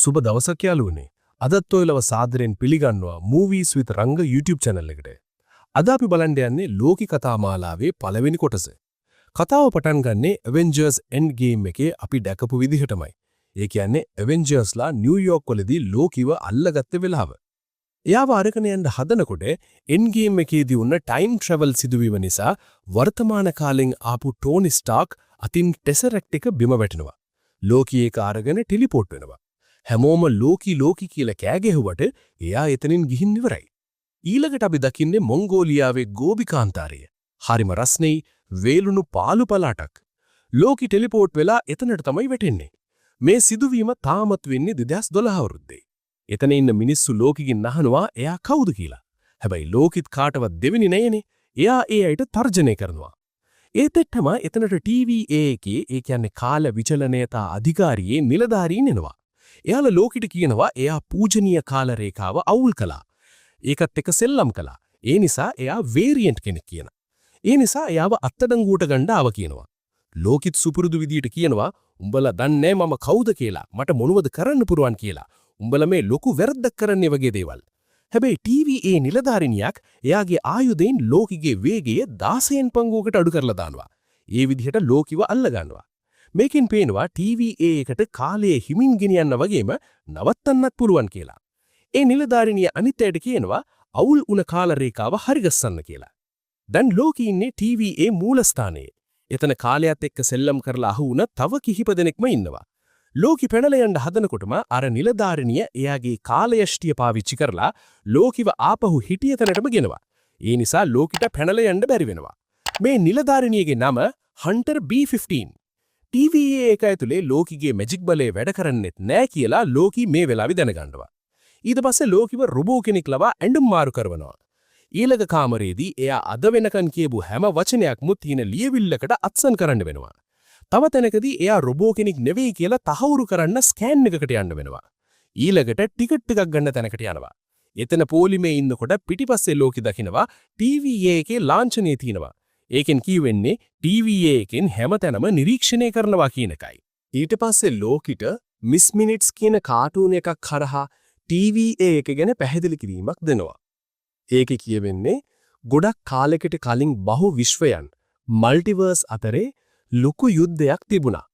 සුබ දවසක් යාළුවනේ. අදත් ඔයලව සාදරයෙන් පිළිගන්නවා Movies with Ranga YouTube channel එකට. අද අපි බලන්න යන්නේ ලෝකි කතා මාලාවේ පළවෙනි කොටස. කතාව පටන් ගන්නේ Avengers Endgame එකේ අපි දැකපු විදිහටමයි. ඒ කියන්නේ Avengersලා නිව්යෝක් වලදී ලෝකිව අල්ලගත්ත වෙලාව. එයාව අරගෙන යන්න හදනකොට Endgame එකේදී වුණ time travel සිදුවීම නිසා වර්තමාන කාලෙන් ආපු ටෝනි ස්ටාර්ක් අතින් ටෙසරැක්ට් එක බිම වැටෙනවා. ලෝකි ඒක අරගෙන ටෙලිපෝට් වෙනවා. හැමෝම ලෝකි කියලා කෑ ගැහුවට එයා එතනින් ගිහින් ඉවරයි. ඊළඟට අපි දකින්නේ මොංගෝලියාවේ ගෝබිකාන්තාරය. හරිම රස්නෙයි වේලුණු පාළු පලාටක්. ලෝකි ටෙලිපෝට් වෙලා එතනට තමයි වැටෙන්නේ. මේ සිදුවීම තාමත් වෙන්නේ 2012 අවුරුද්දේ. එතන ඉන්න මිනිස්සු ලෝකිගෙන් අහනවා එයා කවුද කියලා. හැබැයි ලෝකිත් කාටවත් දෙවෙනි නෑනේ. එයා ඒ අයට තර්ජනය කරනවා. ඒත් එක්කම එතනට TVA එකේ ඒ කියන්නේ කාල විචලනයතා අධිකාරියේ නිලධාරීන් එනවා. එයාලා ලෝකිට කියනවා එයා පූජනීය කාල රේඛාව අවුල් කළා. ඒකත් එක්ක සෙල්ලම් කළා. ඒ නිසා එයා වේරියන්ට් කෙනෙක් කියන. ඒ නිසා එයාව අත්අඩංගුවට ගන්න ආව කියනවා. ලෝකිත් සුපුරුදු විදියට කියනවා උඹලා දන්නේ මම කවුද කියලා. මට මොනවද කරන්න පුරුවන් කියලා. උඹලා මේ ලොකු වැරද්දක් කරන්නේ වගේ දේවල්. හැබැයි TVA නිලධාරිනියක් එයාගේ ආයුධයෙන් ලෝකිගේ වේගය 16න් පංගුවකට අඩු කරලා දානවා. ඒ විදිහට ලෝකිව අල්ල ගන්නවා. මේකෙන් පේනවා TVA එකට කාලයේ හිමින් ගෙනියන්න වගේම නවත්තන්නත් පුළුවන් කියලා. ඒ නිලධාරිනිය අනිත් අයට කියනවා අවුල් උන කාල රේඛාව හරිගස්සන්න කියලා. දැන් ලෝකී ඉන්නේ TVA මූලස්ථානයේ. එතන කාලයත් එක්ක සෙල්ලම් කරලා අහු වුණ තව කිහිප දෙනෙක්ම ඉන්නවා. ලෝකි පැනලා යන්න හදනකොටම අර නිලධාරිනිය එයාගේ කාලයෂ්ටිය පාවිච්චි කරලා ලෝකිව ආපහු හිටිය තැනටම ගෙනවා. ඒ නිසා ලෝකිට පැනලා යන්න බැරි වෙනවා. මේ නිලධාරිනියගේ නම Hunter B15. TVA එක ඇතුලේ ලෝකිගේ මැජික් බලය වැඩ කරන්නෙත් නෑ කියලා ලෝකි මේ වෙලාවේ දැනගන්නවා. ඊට පස්සේ ලෝකිව රොබෝ කෙනෙක් ලවා ඇඳුම් මාරු කරනවා. ඊළඟ කාමරේදී එයා අද වෙනකන් කියපු හැම වචනයක්ම තියෙන ලියවිල්ලකට අත්සන් කරන්න වෙනවා. තව තැනකදී එයා රොබෝ කෙනෙක් නෙවෙයි කියලා තහවුරු කරන්න ස්කෑන් එකකට යන්න වෙනවා. ඊළඟට ටිකට් එකක් ගන්න තැනකට යනවා. එතන පොලිමේ ඉන්නකොට පිටිපස්සේ ලෝකි දකිනවා TVA එකේ ලාංඡනය තියෙනවා. ඒකෙන් කියවෙන්නේ TVA එකෙන් හැමතැනම නිරීක්ෂණය කරනවා කියන එකයි. ඊට පස්සේ ලෝකිට මිස් මිනිට්ස් කියන කාටූන් එකක් කරහා TVA එක ගැන පැහැදිලි කිරීමක් දෙනවා. ඒකේ කියවෙන්නේ ගොඩක් කාලයකට කලින් බහු විශ්වයන් මල්ටිවර්ස් අතරේ ලොකු යුද්ධයක් තිබුණා.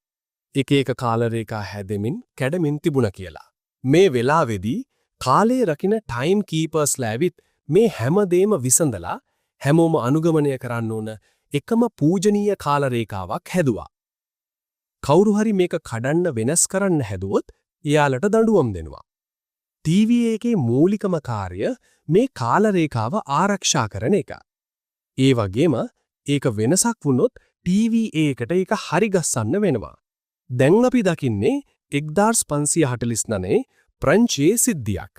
එක එක කාල රේඛා හැදෙමින් කැඩෙමින් තිබුණා කියලා. මේ වෙලාවේදී කාලයේ රකින්න ටයිම් කීපර්ස්ලා ඇවිත් මේ හැමදේම විසඳලා හැමෝම අනුගමනය කරන්න ඕන එකම පූජනීය කාල රේඛාවක් හැදුවා. කවුරු හරි මේක කඩන්න වෙනස් කරන්න හැදුවොත් එයාලට දඬුවම් දෙනවා. TVA එකේ මූලිකම කාර්ය මේ කාල රේඛාව ආරක්ෂා කරන එක. ඒ වගේම ඒක වෙනසක් වුණොත් TVA එකට ඒක හරි ගස්සන්න වෙනවා. දැන් අපි දකින්නේ 1549 ප්‍රංචයේ සිද්ධියක්.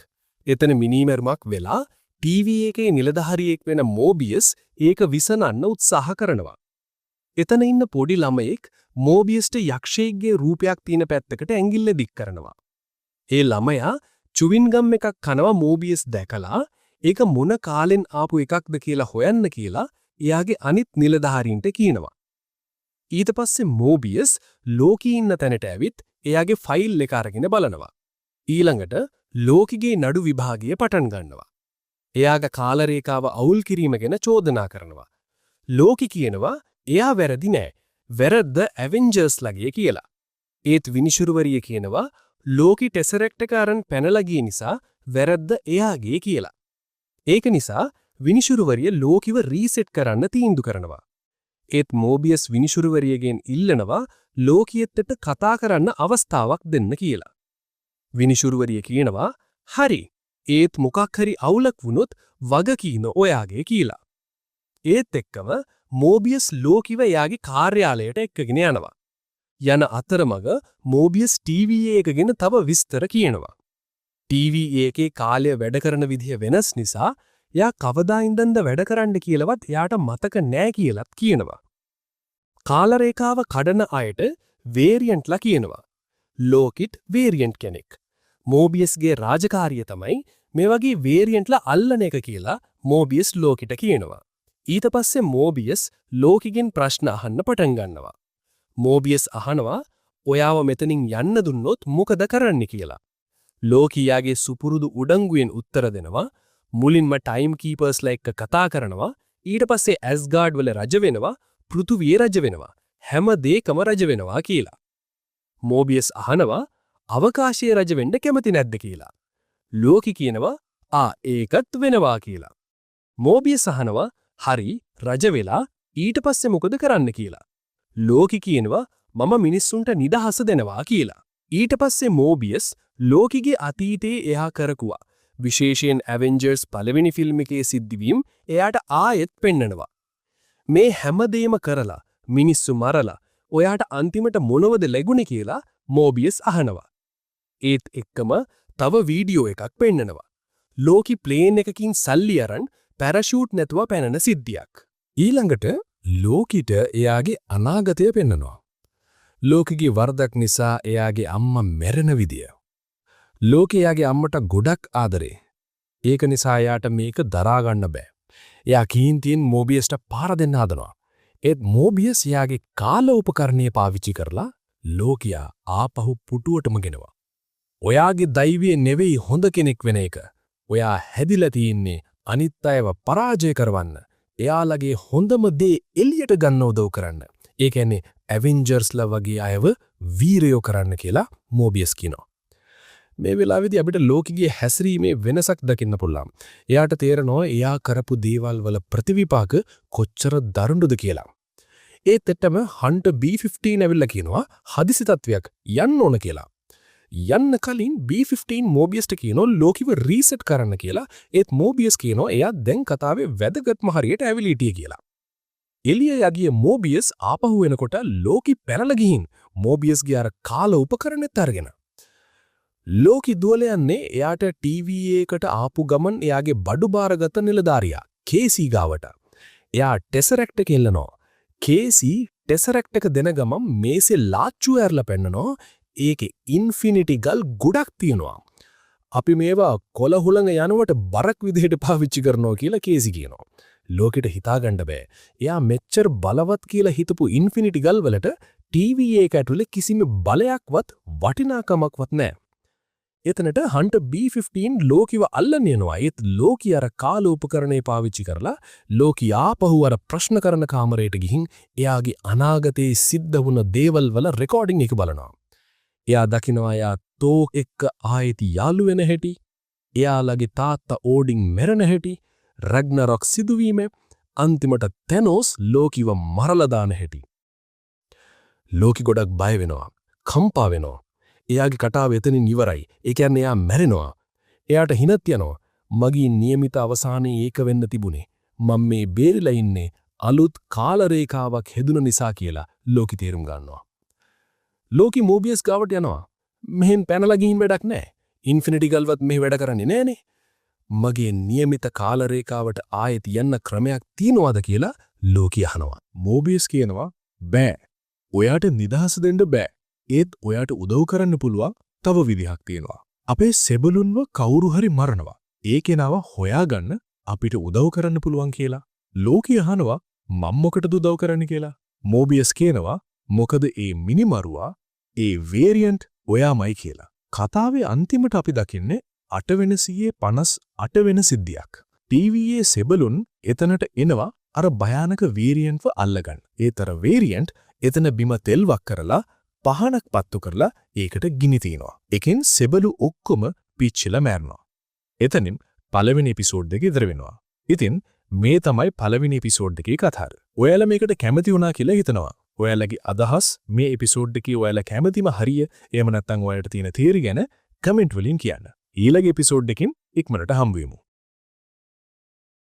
එතන මිනිමරුමක් වෙලා TVA එකේ නිලධාරියෙක් වෙන මෝබියස් ඒක විසඳන්න උත්සාහ කරනවා. එතන ඉන්න පොඩි ළමයෙක් මෝබියස්ට යක්ෂයෙක්ගේ රූපයක් තියෙන පැත්තකට ඇඟිල්ල දික් කරනවා. ඒ ළමයා චුවින්ගම් එකක් කනවා මෝබියස් දැකලා ඒක මොන කාලෙන් ආපු එකක්ද කියලා හොයන්න කියලා එයාගේ අනිත් නිලධාරීන්ට කියනවා. ඊට පස්සේ මෝබියස් ලෝකී ඉන්න තැනට ඇවිත් එයාගේ ෆයිල් එක අරගෙන බලනවා. ඊළඟට ලෝකිගේ නඩු විභාගය පටන් ගන්නවා. එයාගේ කාල රේඛාව අවුල් කිරීම ගැන චෝදනා කරනවා. ලෝකි කියනවා එයා වැරදි නෑ. වැරද්ද ඇවෙන්ජර්ස් ලගේ කියලා. ඒත් විනිශුරුවරිය කියනවා ලෝකි ටෙසරැක්ට් එක අරන් පැනලා ගිය නිසා වැරද්ද එයාගේ කියලා. ඒක නිසා විනිශුරුවරිය ලෝකිව රීසෙට් කරන්න තීන්දුව කරනවා. ඒත් මෝබියස් විනිශුරුවරියගෙන් ඉල්ලනවා ලෝකියෙත් කතා කරන්න අවස්ථාවක් දෙන්න කියලා. විනිශුරුවරිය කියනවා හරි. ඒත් මොකක් හරි අවුලක් වුණොත් වගකීම ඔයාගේ කියලා. ඒත් එක්කම මෝබියස් ලෝකිව එයාගේ කාර්යාලයට එක්කගෙන යනවා. යන අතරමඟ මෝබියස් TVA එක ගැන තව විස්තර කියනවා. TVA එකේ කාලය වැඩ කරන විදිහ වෙනස් නිසා එයා කවදා ඉඳන්ද වැඩ කරන්න කියලාවත් එයාට මතක නෑ කියලාත් කියනවා. කාල රේඛාව කඩන අයට වේරියන්ට්ලා කියනවා. ලෝකිට වේරියන්ට් කෙනෙක්. මෝබියස්ගේ රාජකාරිය තමයි මේ වගේ වේරියන්ට්ලා අල්ලන එක කියලා මෝබියස් ලෝකිට කියනවා. ඊට පස්සේ මෝබියස් ලෝකිගෙන් ප්‍රශ්න අහන්න පටන් ගන්නවා. මෝබියස් අහනවා ඔයාව මෙතනින් යන්න දුන්නොත් මොකද කරන්න කියලා. ලෝකියාගේ සුපුරුදු උඩංගුවෙන් උත්තර දෙනවා. මුලින්ම ටයිම් කීපර්ස්ලා එක්ක කතා කරනවා. ඊට පස්සේ ඇස්ගාඩ් වල රජ වෙනවා. පෘථුවියේ රජ වෙනවා. හැම දෙයකම රජ වෙනවා කියලා. මෝබියස් අහනවා අවකාශයේ රජ වෙන්න කැමති නැද්ද කියලා. ලෝකි කියනවා ඒකත් වෙනවා කියලා. මෝබියස් අහනවා හරි රජ වෙලා ඊට පස්සේ මොකද කරන්න කියලා. ලෝකි කියනවා මම මිනිස්සුන්ට නිදහස දෙනවා කියලා. ඊට පස්සේ මෝබියස් ලෝකිගේ අතීතයේ එයා කරකුවා. විශේෂයෙන් ඇවෙන්ජර්ස් පළවෙනි ෆිල්ම් එකේ සිද්ධවීම් එයාට ආයෙත් පෙන්නනවා. මේ හැමදේම කරලා මිනිස්සු මරලා ඔයාට අන්තිමට මොනවද ලැබුණේ කියලා මෝබියස් අහනවා. ඒත් එක්කම තව වීඩියෝ එකක් පෙන්නනවා. ලෝකි ප්ලේන් එකකින් සල්ලි අරන් පැරෂූට් නැතුව පැනන සිද්ධියක්. ඊළඟට ලෝකිට එයාගේ අනාගතය පෙන්නනවා. ලෝකිගේ වරදක් නිසා එයාගේ අම්මා මැරෙන විදිය. ලෝකේ එයාගේ අම්මට ගොඩක් ආදරේ. ඒක නිසා එයාට මේක දරා ගන්න බෑ. එයා කීන්තියෙන් මෝබියස්ට පාර දෙන්න හදනවා. ඒත් මෝබියස් එයාගේ කාල උපකරණය පාවිච්චි කරලා ලෝකියා ආපහු පුටුවටම ගෙනවා. ඔයාගේ දෛවයේ නෙවෙයි හොඳ කෙනෙක් වෙන එක. ඔයා හැදිලා තින්නේ අනිත් අයව පරාජය කරවන්න. එයාලගේ හොඳම දේ එළියට ගන්න උදව් කරන්න. ඒ කියන්නේ ඇවෙන්ජර්ස්ලා වගේ අයව වීරයෝ කරන්න කියලා මෝබියස් කියනවා. මේ වෙලාවේදී අපිට ලෝකිගේ හැසිරීමේ වෙනසක් දකින්න පුළුවන්. එයාට තේරෙනවා එයා කරපු දේවල් වල ප්‍රතිවිපාක කොච්චර දරුණුද කියලා. ඒත් එතම හන්ටර් B-15 ඇවිල්ලා කියනවා හදිසි තත්වයක් යන්න ඕන කියලා. යන්න කලින් B-15 මෝබියස්ට කියනවා ලෝකිව රීසෙට් කරන්න කියලා. ඒත් මෝබියස් කියනවා එයා දැන් කතාවේ වැදගත්ම හරියට ඇවිල්ලා හිටියේ කියලා. එළිය යගිය මෝබියස් ආපහු එනකොට ලෝකි පැනලා ගිහින් මෝබියස්ගේ අර කාල උපකරණෙත් අරගෙන. ලෝකි දුවල යන්නේ එයාට ටීවී එකකට ආපු ගමන් එයාගේ බඩු බාරගත නිලධාරියා කේසී ගාවට. එයා ටෙසරැක්ට් එක එල්ලනවා. කේසී ටෙසරැක්ට් එක දෙන ගමන් මේසේ ලාච්චුව ඇරලා පෙන්නනවා. ඒකේ ඉන්ෆිනිටි ගල් ගොඩක් තියෙනවා. අපි මේවා කොළ හුළඟ යනවට බරක් විදිහට පාවිච්චි කරනවා කියලා කේසි කියනවා. ලෝකෙට හිතාගන්න බෑ. එයා මෙච්චර බලවත් කියලා හිතපු ඉන්ෆිනිටි ගල් වලට ටීවී එක ඇතුලේ කිසිම බලයක්වත් වටිනාකමක්වත් නැහැ. එතනට හන්ටර් B-15 ලෝකිව අල්ලන්න යනවා. ඒත් ලෝකි අර කාල උපකරණේ පාවිච්චි කරලා ලෝකි ආපහු අර ප්‍රශ්න කරන කාමරයට ගිහින් එයාගේ අනාගතයේ සිද්ධ වුණ දේවල් වල රෙකෝඩින් එක බලනවා. එයා දකිනවා එයා තෝ එක්ක ආයෙත් යාළු වෙන හැටි, එයාලගේ තාත්තා ඕඩින් මැරෙන හැටි, රැග්නරොක් සිදුවීම, අන්තිමට තැනෝස් ලෝකිව මරලා දාන හැටි. ලෝකි ගොඩක් බය වෙනවා, කම්පා වෙනවා. එයාගේ කතාව එතනින් ඉවරයි. ඒ කියන්නේ එයා මැරෙනවා. එයාට හිනත් යනවා. මගේ નિયમિત අවසානයේ ඒක වෙන්න තිබුණේ. මම මේ බේරිලා ඉන්නේ අලුත් කාල රේඛාවක් හෙදුන නිසා කියලා ලෝකි තේරුම් ගන්නවා. ලෝකි මෝබියස් ගාවට යනවා. මෙහෙන් පැනලා ගිහින් වැඩක් නැහැ. ඉන්ෆිනිටි ගල්වත් මෙහෙ වැඩ කරන්නේ නැහනේ. මගේ નિયમિત කාල රේඛාවට ආයෙත් යන්න ක්‍රමයක් තියනවාද කියලා ලෝකි අහනවා. මෝබියස් කියනවා බෑ. ඔයාට නිදහස දෙන්න බෑ. ඒත් ඔයාට උදව් කරන්න පුළුවන් තව විදිහක් තියෙනවා. අපේ සෙබළුන්ව කවුරු හරි මරනවා. ඒ කෙනාව හොයාගන්න අපිට උදව් කරන්න පුළුවන් කියලා. ලෝකි අහනවා මම මොකටද උදව් කරන්න කියලා. මෝබියස් කියනවා මොකද ඒ මිනිමරුවා ඒ වේරියන්ට් ඔයාමයි කියලා. කතාවේ අන්තිමට අපි දකින්නේ 8/58 වෙන සිද්ධියක්. ටීවීයේ සෙබළුන් එතනට එනවා අර භයානක වේරියන්ට්ව අල්ලගන්න. ඒතර වේරියන්ට් එතන බිම තෙල්වක් කරලා පහනක් පත්තු කරලා ඒකට ගිනි තියනවා. එකෙන් සෙබළු ඔක්කොම පිච්චිලා මැරෙනවා. එතනින් පළවෙනි එපිසෝඩ් එක ඉවර වෙනවා. ඉතින් මේ තමයි පළවෙනි එපිසෝඩ් එකේ කතාව. ඔයාලා මේකට කැමති වුණා කියලා හිතනවා. ඔයාලගේ අදහස් මේ එපිසෝඩ් එකේ ඔයාලා කැමතිම හරිය එහෙම නැත්නම් ඔයාලට තියෙන තියරි ගැන කමෙන්ට් වලින් කියන්න. ඊළඟ එපිසෝඩ් එකකින් ඉක්මනට හම්බ වෙමු.